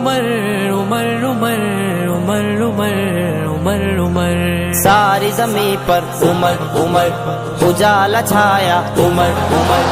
عمر عمر عمر عمر عمر عمر عمر ساری زمین پر عمر عمر اجالا چھایا عمر عمر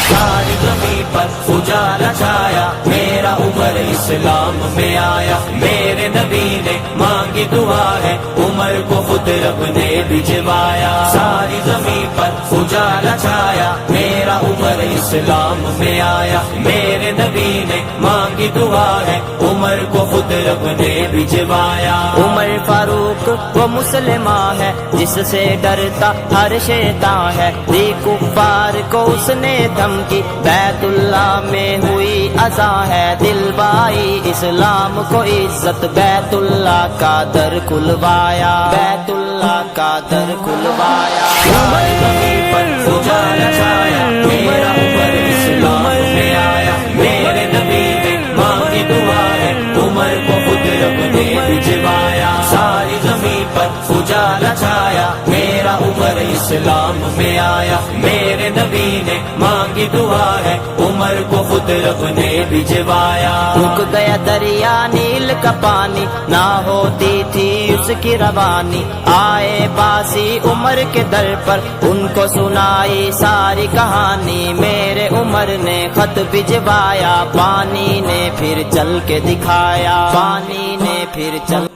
ساری زمین پر اجالا چھایا میرا عمر اسلام میں آیا میرے نبی نے مانگی دعا ہے عمر کو خود رب نے بھجوایا ساری زمین پر اجالا چھایا میرا عمر اسلام میں آیا میرے نبی نے مانگی دعا ہے عمر کو خود رب نے بھجوایا عمر فاروق وہ مسلمہ ہے جس سے ڈرتا ہر شیطان ہے دی کفار کو اس نے دھمکی بیت اللہ میں ہوئی اذاں ہے دل بائی اسلام کو عزت بیت اللہ کا در کھلوایا بیت اللہ کا در کھلوایا ساری زمین پر اجالا چھایا میرا عمر اسلام میں آیا میرے نبی نے مانگی دعا ہے عمر کو خود رب نے بھجوایا ساری زمین پر اجالا چھایا میرا عمر اسلام میں آیا میرے نبی نے مانگی دعا ہے عمر کو خود رب نے بھجوایا رک گیا دریا نیل کا پانی نہ ہوتی تھی اس کی روانی آئے باسی عمر کے در پر ان کو سنائی ساری کہانی میرے عمر نے خط بھجوایا پانی نے پھر چل کے دکھایا پانی نے پھر چل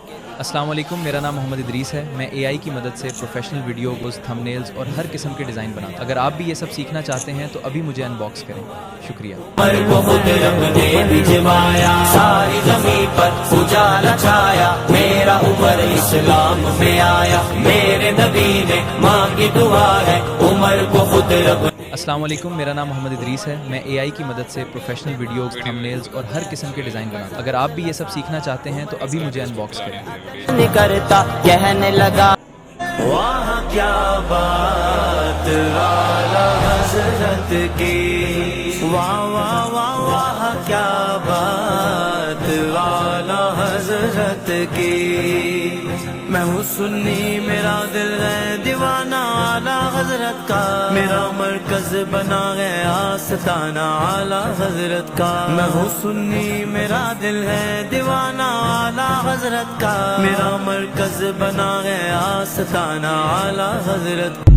السلام علیکم، میرا نام محمد ادریس ہے۔ میں اے آئی کی مدد سے پروفیشنل ویڈیوز، تھمبنیلز اور ہر قسم کے ڈیزائن بناتا ہوں۔ اگر آپ بھی یہ سب سیکھنا چاہتے ہیں تو ابھی مجھے ان باکس کریں۔ شکریہ۔ عمر کو خود رب نے بھجوایا ساری زمین پر اجالا چھایا میرا عمر اسلام میں آیا میرے نبی نے مانگی دعا ہے عمر کو خود رب السلام علیکم، میرا نام محمد ادریس ہے۔ میں اے آئی کی مدد سے پروفیشنل ویڈیوز، تھمبنیلز اور ہر قسم کے ڈیزائن بناتا ہوں۔ اگر آپ بھی یہ سب سیکھنا چاہتے ہیں تو ابھی مجھے ان باکس کریں۔ کرتا کہنے لگا وہاں کیا بات والا حضرت کی واہ واہ واہ وہاں کیا بات والا حضرت کی میں ہوں سنی میرا دل ہے دیوانہ اعلی حضرت کا میرا مرکز بنا گیا ستانہ اعلی حضرت کا میں ہوں سنی میرا دل ہے دیوانہ اعلی حضرت کا میرا مرکز بنا گیا ستانہ اعلی حضرت